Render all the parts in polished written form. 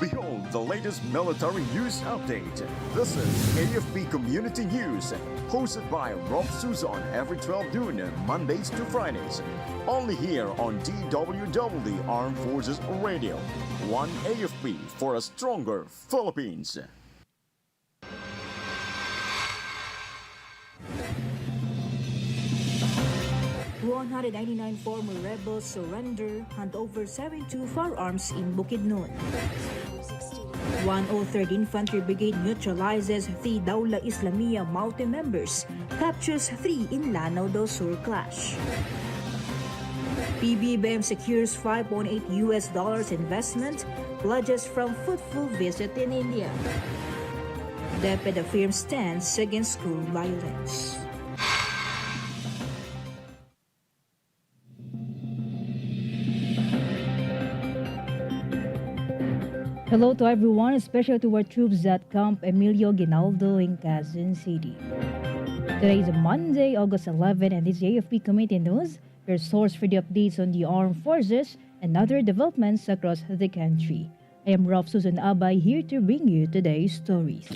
Behold the latest military news update. This is AFP Community News, hosted by Rofh Suzon every 12 noon, Mondays to Fridays. Only here on DWDD Armed Forces Radio. One AFP for a stronger Philippines. 199 former rebels surrender, hand over 72 firearms in Bukidnon. 103rd Infantry Brigade neutralizes 3 Dawla Islamiyah Maute members, captures 3 in Lanao del Sur clash. PBBM secures $5.8 investment, pledges from fruitful visit in India. DepEd affirms stance against school violence. Hello to everyone, especially to our troops at Camp Emilio Ginaldo in Quezon City. Today is Monday, August 11, and this is AFP Committee News, your source for the updates on the armed forces and other developments across the country. I am Rofh Suzon-Abay here to bring you today's stories.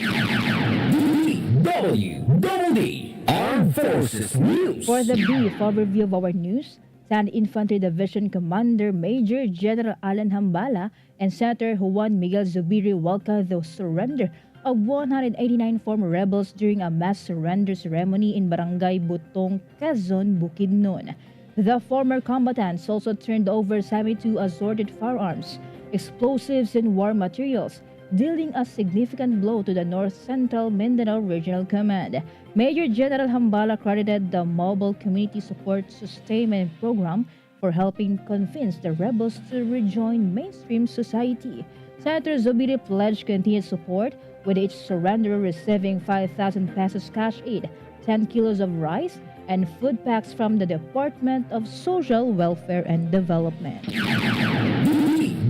DWDD Armed Forces News. For the brief overview of our news, 10th Infantry Division Commander Major General Alan Hambala and Senator Juan Miguel Zubiri welcomed the surrender of 189 former rebels during a mass surrender ceremony in Barangay Butong, Quezon, Bukidnon. The former combatants also turned over 72 assorted firearms, explosives, and war materials, dealing a significant blow to the North Central Mindanao Regional Command. Major General Hambala credited the Mobile Community Support Sustainment Program for helping convince the rebels to rejoin mainstream society. Senator Zubiri pledged continued support, with each surrenderer receiving 5,000 pesos cash aid, 10 kilos of rice, and food packs from the Department of Social Welfare and Development.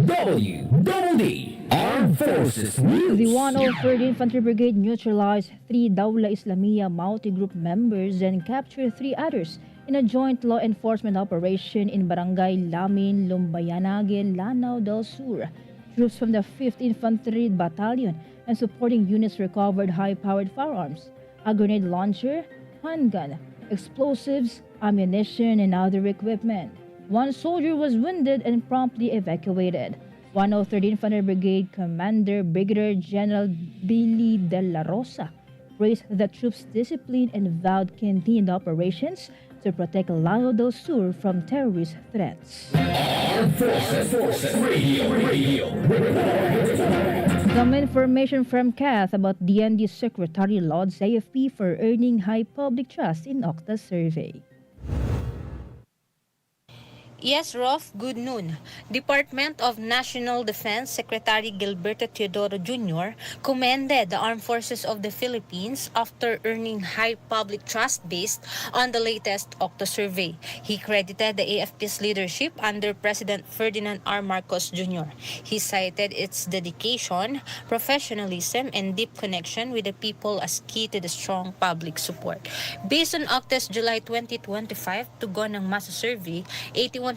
DWDD Armed Forces News. The 103rd Infantry Brigade neutralized 3 Dawla Islamiyah Maute Group members and captured 3 others in a joint law enforcement operation in Barangay Lamin, Lumbayanage, Lanao del Sur. Troops from the 5th Infantry Battalion and supporting units recovered high-powered firearms, a grenade launcher, handgun, explosives, ammunition, and other equipment. 1 soldier was wounded and promptly evacuated. 103rd Infantry Brigade Commander Brigadier General Billy De La Rosa praised the troops' discipline and vowed continued operations to protect Lanao del Sur from terrorist threats. Armed Forces Radio. Some information from CAF about DND Secretary Lauds AFP for earning high public trust in Octa survey. Yes, Rofh, good noon. Department of National Defense Secretary Gilberto Teodoro Jr. commended the Armed Forces of the Philippines after earning high public trust based on the latest Octa survey. He credited the AFP's leadership under President Ferdinand R. Marcos Jr. He cited its dedication, professionalism, and deep connection with the people as key to the strong public support. Based on Octa's July 2025 Tugon ng Masa survey, 81%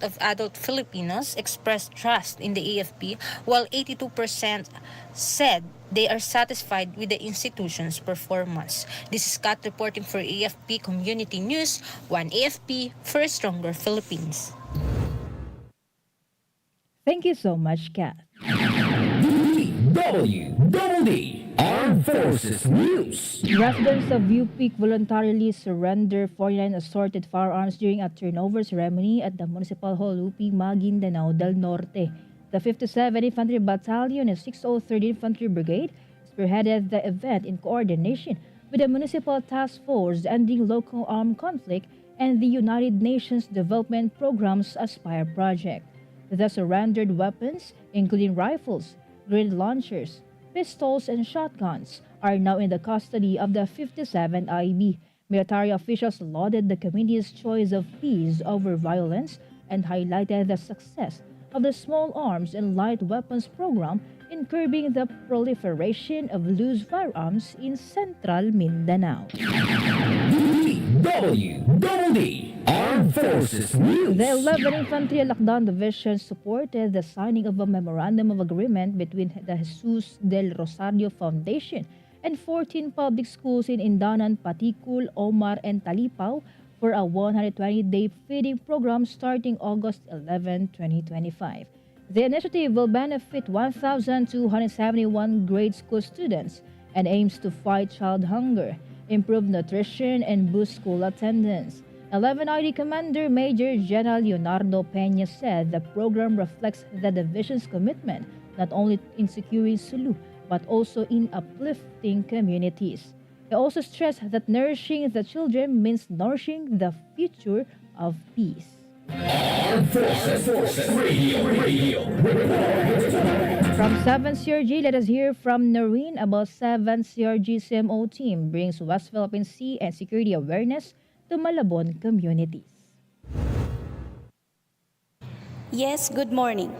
of adult Filipinos expressed trust in the AFP, while 82% said they are satisfied with the institution's performance. This is Kat reporting for AFP Community News, one AFP for a stronger Philippines. Thank you so much, Kat. DWDD Armed Forces News. Residents of Peak voluntarily surrender 49 assorted firearms during a turnover ceremony at the Municipal Hall UP Maguindanao del Norte. The 57th Infantry Battalion and 603rd Infantry Brigade spearheaded the event in coordination with the Municipal Task Force Ending Local Armed Conflict and the United Nations Development Program's Aspire project. The surrendered weapons, including rifles, grenade launchers, pistols, and shotguns, are now in the custody of the 57 IB. Military officials lauded the community's choice of peace over violence and highlighted the success of the Small Arms and Light Weapons Program in curbing the proliferation of loose firearms in Central Mindanao. DWDD Armed Armed Forces News. The 11th Infantry Lakdan Division supported the signing of a memorandum of agreement between the Jesus del Rosario Foundation and 14 public schools in Indanan, Paticul, Omar, and Talipao for a 120-day feeding program starting August 11, 2025. The initiative will benefit 1,271 grade school students and aims to fight child hunger, improve nutrition, and boost school attendance. 11 ID Commander Major General Leonardo Peña said the program reflects the division's commitment not only in securing Sulu but also in uplifting communities. He also stressed that nourishing the children means nourishing the future of peace. Armed Forces Radio. From 7 CRG, let us hear from Noreen about 7 CRG CMO team brings West Philippine Sea and security awareness to Malabon communities. Yes, good morning.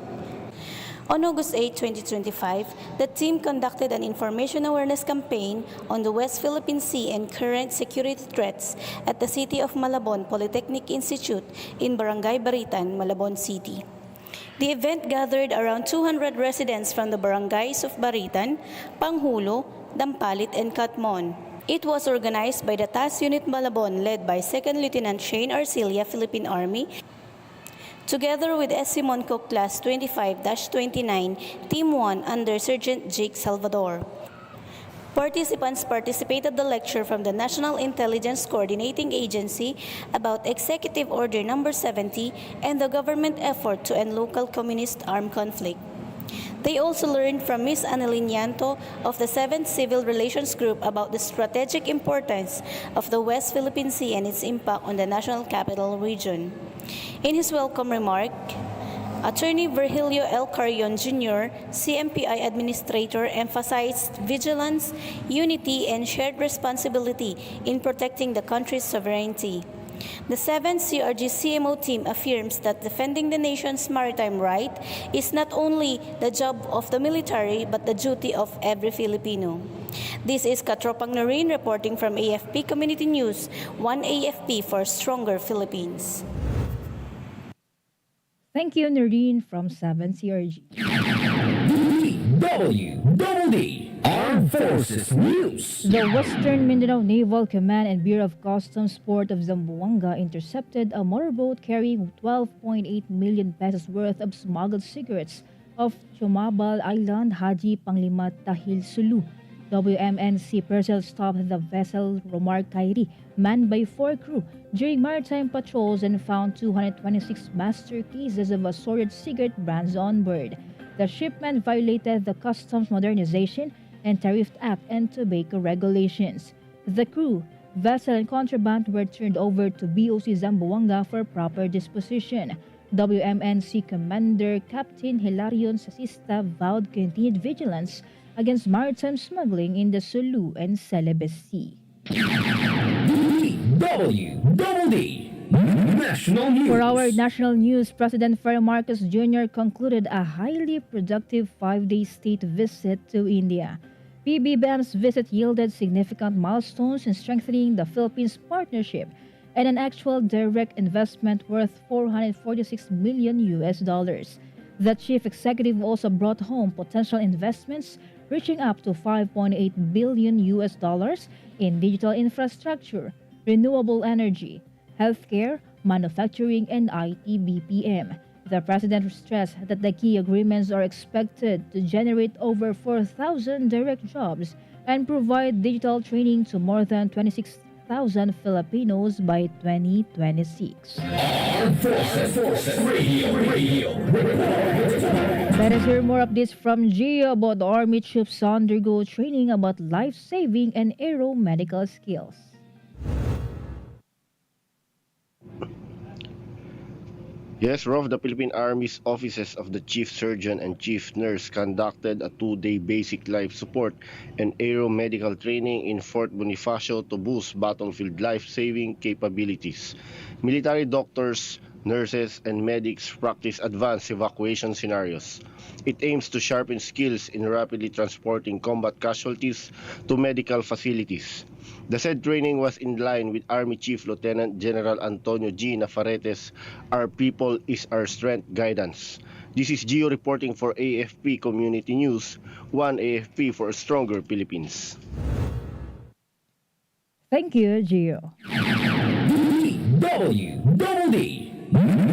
On August 8, 2025, the team conducted an information awareness campaign on the West Philippine Sea and current security threats at the City of Malabon Polytechnic Institute in Barangay Baritan, Malabon City. The event gathered around 200 residents from the barangays of Baritan, Panghulo, Dampalit, and Catmon. It was organized by the Task Unit Malabon led by 2nd Lieutenant Shane Arcilia, Philippine Army, together with SC Monco Class 25-29, Team 1 under Sergeant Jake Salvador. Participants participated the lecture from the National Intelligence Coordinating Agency about Executive Order No. 70 and the government effort to end local communist armed conflict. They also learned from Ms. Annalyn Llanto of the 7th Civil Relations Group about the strategic importance of the West Philippine Sea and its impact on the National Capital Region. In his welcome remark, Attorney Virgilio L. Carrion Jr., CMPI Administrator, emphasized vigilance, unity, and shared responsibility in protecting the country's sovereignty. The 7th CRG CMO team affirms that defending the nation's maritime right is not only the job of the military but the duty of every Filipino. This is Katropang Noreen reporting from AFP Community News, 1 AFP for Stronger Philippines. Thank you, Noreen from 7 CRG. DWDD Armed Forces News. The Western Mindanao Naval Command and Bureau of Customs Port of Zamboanga intercepted a motorboat carrying 12.8 million pesos worth of smuggled cigarettes off Chumabal Island, Haji Panglima Tahil, Sulu. WMNC personnel stopped the vessel Romar Kairi, manned by 4 crew, during maritime patrols and found 226 master cases of assorted cigarette brands on board. The shipment violated the Customs Modernization and Tariff Act and tobacco regulations. The crew, vessel, and contraband were turned over to BOC Zamboanga for proper disposition. WMNC Commander Captain Hilarion Sasista vowed continued vigilance against maritime smuggling in the Sulu and Celebes Sea. DWDD National News. For our national news, President Ferdinand Marcos Jr. concluded a highly productive 5-day state visit to India. PBBM's visit yielded significant milestones in strengthening the Philippines partnership and an actual direct investment worth $446 million. The chief executive also brought home potential investments reaching up to $5.8 billion in digital infrastructure, renewable energy, healthcare, manufacturing, and IT BPM. The president stressed that the key agreements are expected to generate over 4,000 direct jobs and provide digital training to more than 26,000 Filipinos by 2026. Armed Forces Radio. Let us hear more updates from Gio about the Army troops undergo training about life-saving and aeromedical skills. Yes, Rofh, the Philippine Army's offices of the Chief Surgeon and Chief Nurse conducted a 2-day basic life support and aeromedical training in Fort Bonifacio to boost battlefield life-saving capabilities. Military doctors nurses, and medics practice advanced evacuation scenarios. It aims to sharpen skills in rapidly transporting combat casualties to medical facilities. The said training was in line with Army Chief Lieutenant General Antonio G. Navarrete's "Our People is Our Strength" guidance. This is Gio reporting for AFP Community News, one AFP for a stronger Philippines. Thank you, Gio. DWDD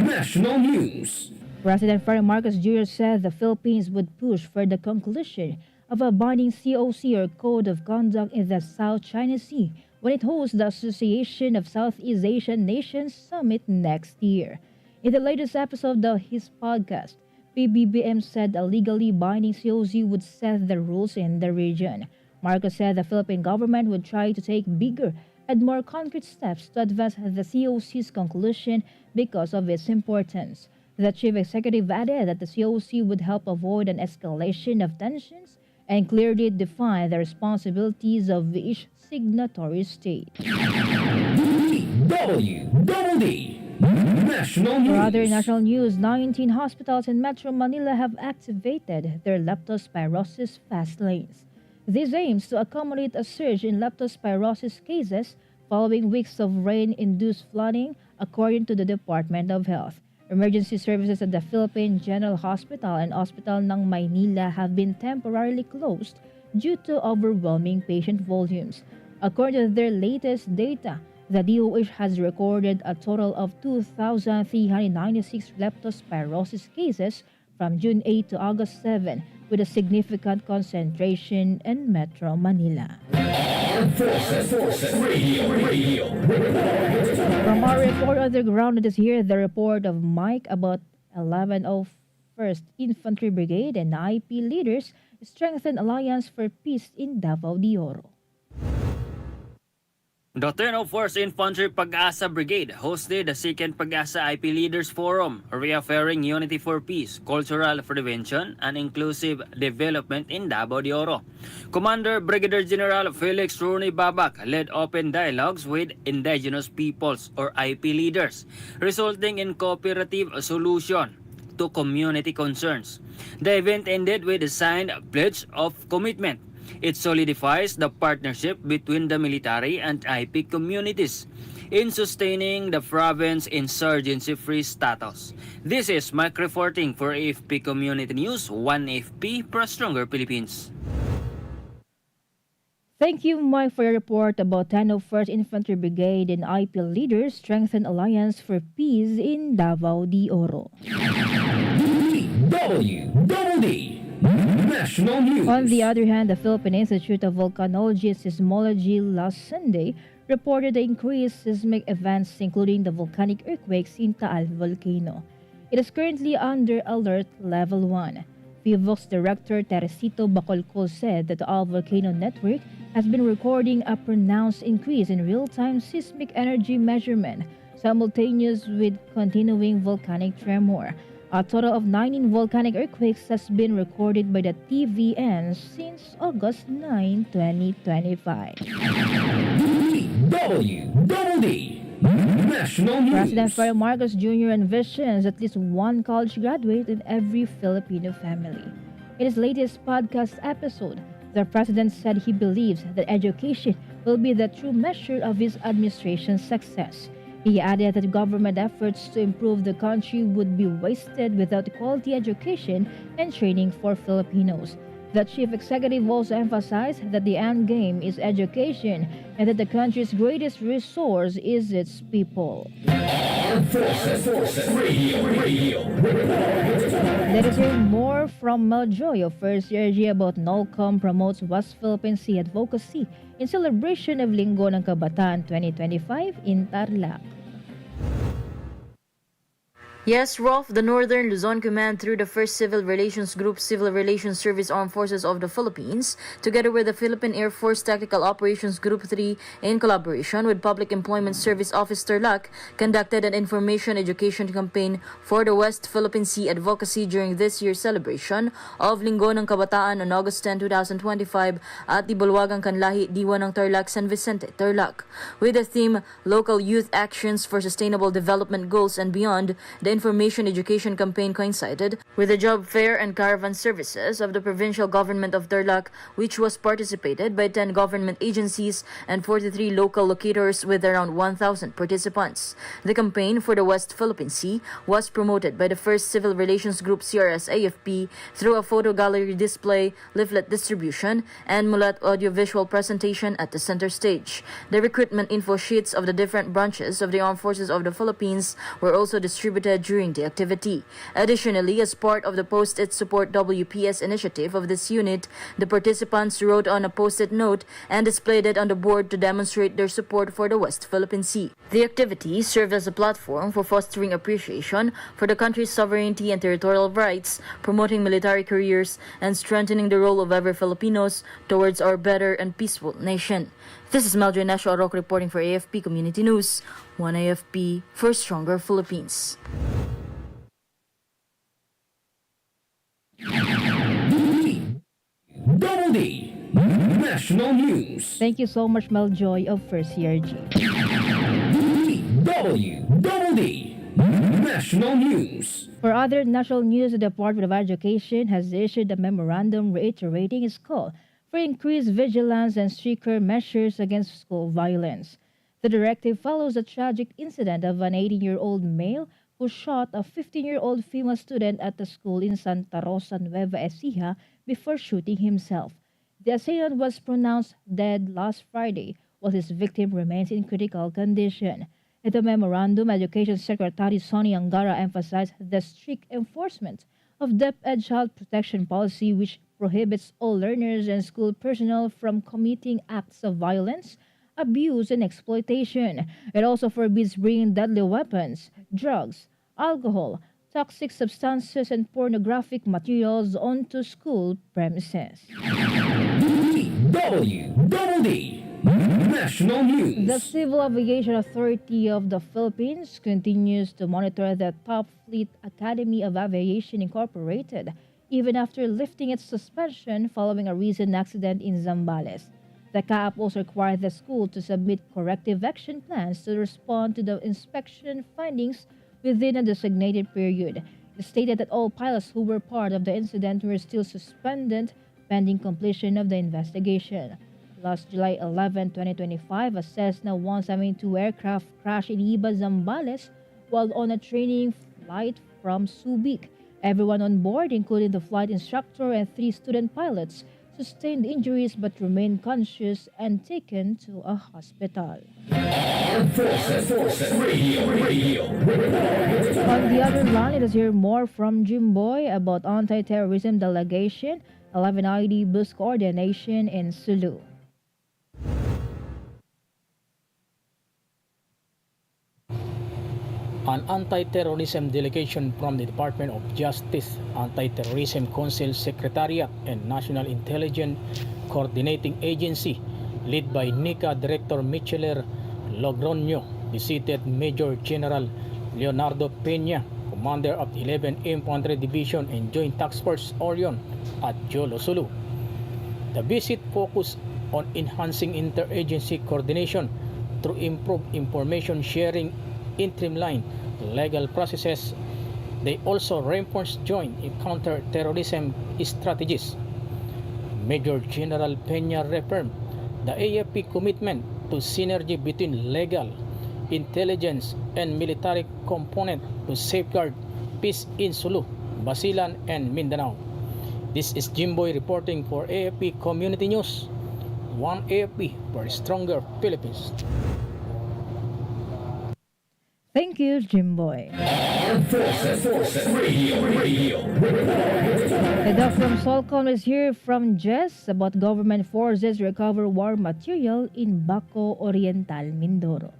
National News. President Ferdinand Marcos Jr. said the Philippines would push for the conclusion of a binding COC or Code of Conduct in the South China Sea when it hosts the Association of Southeast Asian Nations Summit next year. In the latest episode of his podcast, PBBM said a legally binding COC would set the rules in the region. Marcos said the Philippine government would try to take bigger and more concrete steps to advance the COC's conclusion because of its importance. The chief executive added that the COC would help avoid an escalation of tensions and clearly define the responsibilities of each signatory state. DWDD National News. For other national news, 19 hospitals in Metro Manila have activated their leptospirosis fast lanes. This aims to accommodate a surge in leptospirosis cases following weeks of rain-induced flooding, according to the Department of Health. Emergency services at the Philippine General Hospital and Hospital ng Maynila have been temporarily closed due to overwhelming patient volumes. According to their latest data, the DOH has recorded a total of 2,396 leptospirosis cases from June 8 to August 7, with a significant concentration in Metro Manila. Armed Forces Radio. From our report on the ground, it is here the report of Mike about 1101st Infantry Brigade and IP leaders strengthen alliance for peace in Davao de Oro. The 1001st Infantry Pag-asa Brigade hosted the 2nd Pag-asa IP Leaders Forum, reaffirming unity for peace, cultural prevention, and inclusive development in Davao de Oro. Commander Brigadier General Felix Rooney Babak led open dialogues with indigenous peoples or IP leaders, resulting in cooperative solution to community concerns. The event ended with a signed pledge of commitment. It solidifies the partnership between the military and IP communities in sustaining the province's insurgency-free status. This is Mike reporting for AFP Community News, 1AFP for a stronger Philippines. Thank you, Mike, for your report about 1001st Infantry Brigade and IP leaders strengthen alliance for peace in Davao de Oro. DWDD National News. On the other hand, the Philippine Institute of Volcanology and Seismology last Sunday reported the increased seismic events, including the volcanic earthquakes in Taal Volcano. It is currently under alert level 1. PHIVOLC's director Teresito Bacolcol said that the Taal Volcano Network has been recording a pronounced increase in real-time seismic energy measurement, simultaneous with continuing volcanic tremor. A total of 19 volcanic earthquakes has been recorded by the TVN since August 9, 2025. DWDD National News. President Ferdinand Marcos Jr. envisions at least one college graduate in every Filipino family. In his latest podcast episode, the president said he believes that education will be the true measure of his administration's success. He added that government efforts to improve the country would be wasted without quality education and training for Filipinos. The chief executive also emphasized that the end game is education and that the country's greatest resource is its people. Armed Forces Radio. Let us hear more from Mel Joy of First Year about NOLCOM promotes West Philippine Sea advocacy in celebration of Linggo ng Kabataan 2025 in Tarlac. Yes, Rofh, the Northern Luzon Command through the 1st Civil Relations Group Civil Relations Service Armed Forces of the Philippines, together with the Philippine Air Force Tactical Operations Group 3 in collaboration with Public Employment Service Office Tarlac, conducted an information education campaign for the West Philippine Sea advocacy during this year's celebration of Linggo ng Kabataan on August 10, 2025 at the Bulwagang Kanlahi, Diwa ng Tarlac, San Vicente, Tarlac. With the theme, Local Youth Actions for Sustainable Development Goals and Beyond, the information education campaign coincided with the job fair and caravan services of the provincial government of Tarlac, which was participated by 10 government agencies and 43 local locators with around 1,000 participants. The campaign for the West Philippine Sea was promoted by the 1st Civil Relations Group CRS AFP through a photo gallery display, leaflet distribution, and mulat audiovisual presentation at the center stage. The recruitment info sheets of the different branches of the Armed Forces of the Philippines were also distributed during the activity. Additionally, as part of the Post-it Support WPS initiative of this unit, the participants wrote on a post-it note and displayed it on the board to demonstrate their support for the West Philippine Sea. The activity served as a platform for fostering appreciation for the country's sovereignty and territorial rights, promoting military careers, and strengthening the role of every Filipinos towards our better and peaceful nation. This is Meldrin Nesho Arok reporting for AFP Community News, 1 AFP for Stronger Philippines. Double D National News. Thank you so much, Mel Joy of First CRG. Double D National News. For other national news, the Department of Education has issued a memorandum reiterating its call for increased vigilance and stricter measures against school violence. The directive follows a tragic incident of an 18-year-old male who shot a 15-year-old female student at the school in Santa Rosa, Nueva Ecija before shooting himself. The assailant was pronounced dead last Friday, while his victim remains in critical condition. In the memorandum, Education Secretary Sonny Angara emphasized the strict enforcement of DepEd Child Protection Policy, which prohibits all learners and school personnel from committing acts of violence, abuse, and exploitation. It also forbids bringing deadly weapons, drugs, alcohol, toxic substances, and pornographic materials onto school premises. DWDD National News. The Civil Aviation Authority of the Philippines continues to monitor the Top Fleet Academy of Aviation Incorporated, even after lifting its suspension following a recent accident in Zambales. The CAAP also required the school to submit corrective action plans to respond to the inspection findings within a designated period. It stated that all pilots who were part of the incident were still suspended pending completion of the investigation. Last July 11, 2025, a Cessna 172 aircraft crashed in Iba, Zambales while on a training flight from Subic. Everyone on board, including the flight instructor and 3 student pilots, sustained injuries but remained conscious and taken to a hospital. Armed Forces Radio. On the other line, let us hear more from Jimboy about anti-terrorism delegation, 11 ID boost coordination in Sulu. An anti-terrorism delegation from the Department of Justice, Anti-Terrorism Council Secretariat, and National Intelligence Coordinating Agency, led by NICA Director Micheler Logroño, visited Major General Leonardo Peña, Commander of the 11th Infantry Division and Joint Task Force Orion at Jolo, Sulu. The visit focused on enhancing interagency coordination through improved information sharing in streamlined legal processes. They also reinforced joint counter-terrorism strategies. Major General Peña reaffirmed the AFP commitment to synergy between legal, intelligence, and military component to safeguard peace in Sulu, Basilan, and Mindanao. This is Jimboy reporting for AFP Community News, 1 AFP for Stronger Philippines. Thank you, Jimboy. Armed Forces Radio. And now from Solcom, let's hear from Jess about government forces recover war material in Baco Oriental, Mindoro.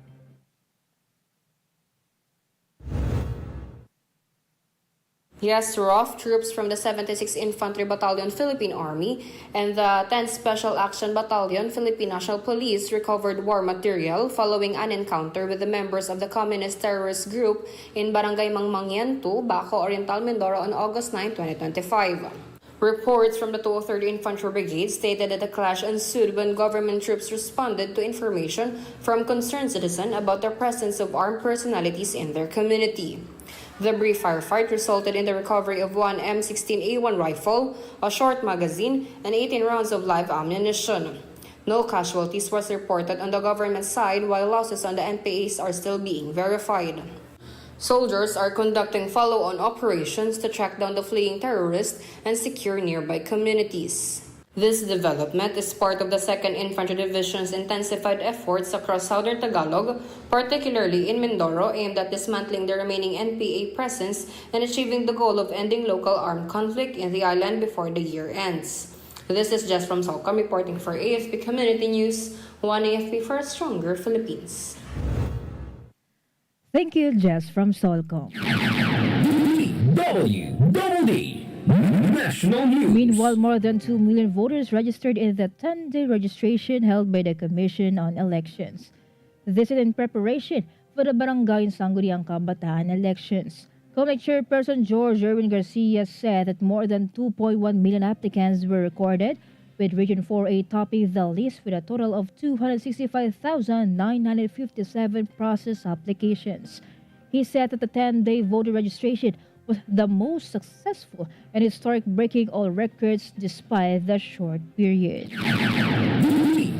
Yes, Rofh, troops from the 76th Infantry Battalion Philippine Army and the 10th Special Action Battalion Philippine National Police recovered war material following an encounter with the members of the communist terrorist group in Barangay Mangmangyan 2, Baco Oriental, Mindoro on August 9, 2025. Reports from the 203rd Infantry Brigade stated that the clash ensued when government troops responded to information from concerned citizens about the presence of armed personalities in their community. The brief firefight resulted in the recovery of one M16A1 rifle, a short magazine, and 18 rounds of live ammunition. No casualties was reported on the government side, while losses on the NPAs are still being verified. Soldiers are conducting follow-on operations to track down the fleeing terrorists and secure nearby communities. This development is part of the 2nd Infantry Division's intensified efforts across southern Tagalog, particularly in Mindoro, aimed at dismantling the remaining NPA presence and achieving the goal of ending local armed conflict in the island before the year ends. This is Jess from Solcom reporting for AFP Community News, one AFP for a stronger Philippines. Thank you, Jess from Solcom. DWDD National News. Meanwhile, more than 2 million voters registered in the 10-day registration held by the Commission on Elections. This is in preparation for the Barangay Sangguniang Kabataan elections. COMELEC Chairperson George Erwin Garcia said that more than 2.1 million applicants were recorded, with Region 4A topping the list with a total of 265,957 processed applications. He said that the 10-day voter registration was the most successful and historic, breaking all records despite the short period.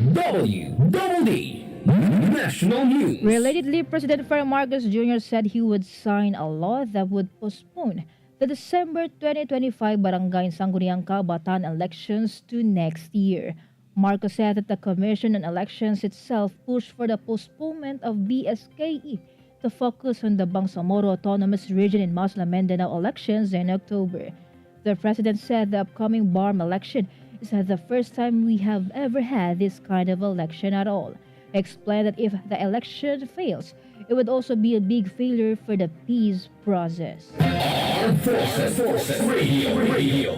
DWDD National News. Relatedly, President Ferdinand Marcos Jr. said he would sign a law that would postpone the December 2025 Barangay Sangguniang Kabataan elections to next year. Marcos said that the Commission on Elections itself pushed for the postponement of BSKE to focus on the Bangsamoro Autonomous Region in Masla Mindanao elections in October. The president said the upcoming BARM election is the first time we have ever had this kind of election at all. He explained that if the election fails, it would also be a big failure for the peace process. Armed Forces Radio.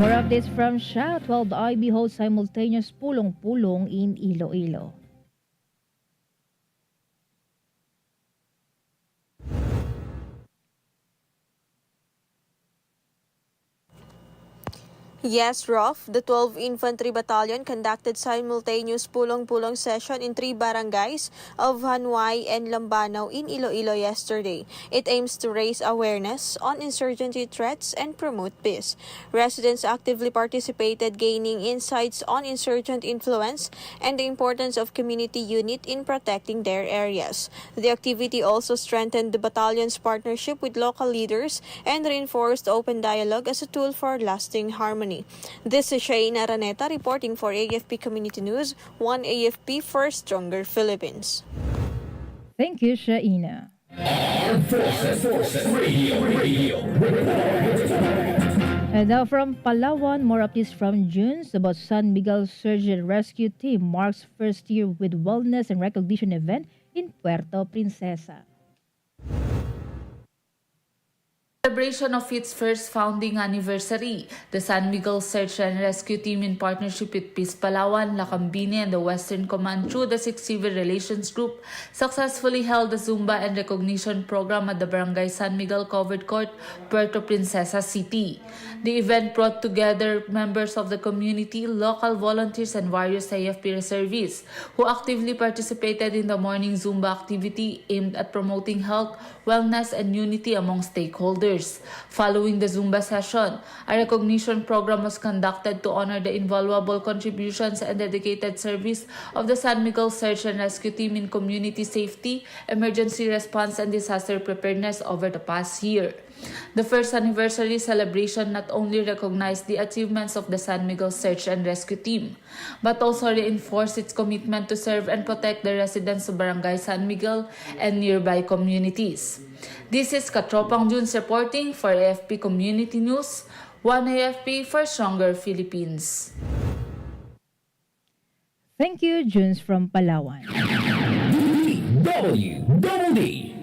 More updates from Siya. 12 IB holds simultaneous pulong-pulong in Iloilo. Yes, Rofh, the 12th Infantry Battalion conducted simultaneous pulong-pulong session in 3 barangays of Hanway and Lambanao in Iloilo yesterday. It aims to raise awareness on insurgency threats and promote peace. Residents actively participated, gaining insights on insurgent influence and the importance of community unit in protecting their areas. The activity also strengthened the battalion's partnership with local leaders and reinforced open dialogue as a tool for lasting harmony. This is Shaina Araneta reporting for AFP Community News, one AFP for stronger Philippines. Thank you, Shaina. Armed Forces Radio. And now from Palawan, more updates from Junes about San Miguel Search and Rescue Team marks first year with wellness and recognition event in Puerto Princesa. Celebration of its first founding anniversary, the San Miguel Search and Rescue Team, in partnership with Peace Palawan, Lacambine, and the Western Command through the 6th Civil Relations Group, successfully held the Zumba and Recognition Program at the Barangay San Miguel Covered Court, Puerto Princesa City. The event brought together members of the community, local volunteers, and various AFP reservists who actively participated in the morning Zumba activity aimed at promoting health, wellness, and unity among stakeholders. Following the Zumba session, a recognition program was conducted to honor the invaluable contributions and dedicated service of the San Miguel Search and Rescue Team in community safety, emergency response, and disaster preparedness over the past year. The first anniversary celebration not only recognized the achievements of the San Miguel Search and Rescue Team, but also reinforced its commitment to serve and protect the residents of Barangay San Miguel and nearby communities. This is Katropang Junes reporting for AFP Community News, one AFP for stronger Philippines. Thank you, Junes from Palawan. DWDD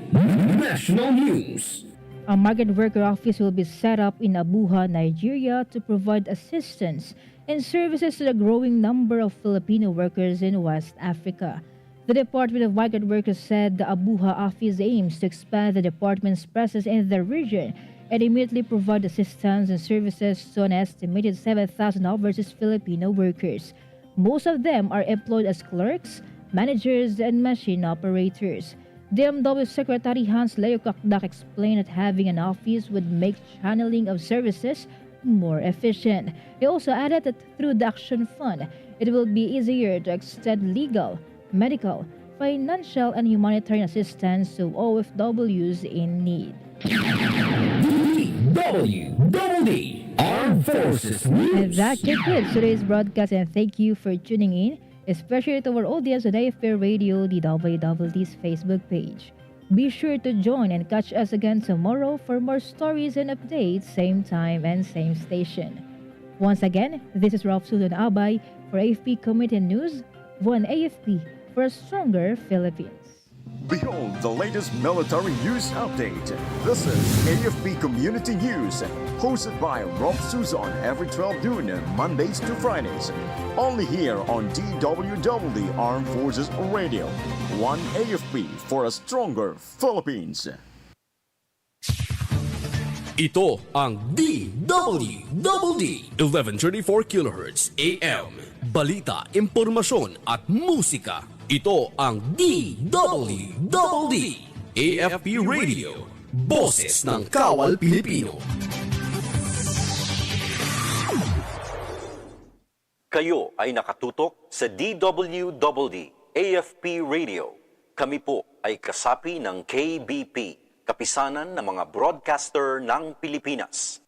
National News. A migrant worker office will be set up in Abuja, Nigeria to provide assistance and services to the growing number of Filipino workers in West Africa. The Department of Migrant Workers said the Abuja office aims to expand the department's presence in the region and immediately provide assistance and services to an estimated 7,000 overseas Filipino workers. Most of them are employed as clerks, managers, and machine operators. DMW Secretary Hans Leo Kakdak explained that having an office would make channeling of services more efficient. He also added that through the Action Fund, it will be easier to extend legal, medical, financial, and humanitarian assistance to OFWs in need. DWDD Armed Forces News. And that concludes today's broadcast, and thank you for tuning in, especially to our audience on AFP Radio, DWDD's Facebook page. Be sure to join and catch us again tomorrow for more stories and updates, same time and same station. Once again, this is Rofh Suzon-Abay for AFP Community News, one AFP for a stronger Philippines. Behold the latest military news update. This is AFP Community News, hosted by Rofh Suzon every 12 noon, Mondays to Fridays. Only here on DWDD Armed Forces Radio. One AFP for a stronger Philippines. Ito ang DWDD 1134 kHz AM. Balita, impormasyon at musika. Ito ang DWDD AFP Radio. Boses ng Kawal Pilipino. Kayo ay nakatutok sa DWDD AFP Radio. Kami po ay kasapi ng KBP, Kapisanan ng mga Broadcaster ng Pilipinas.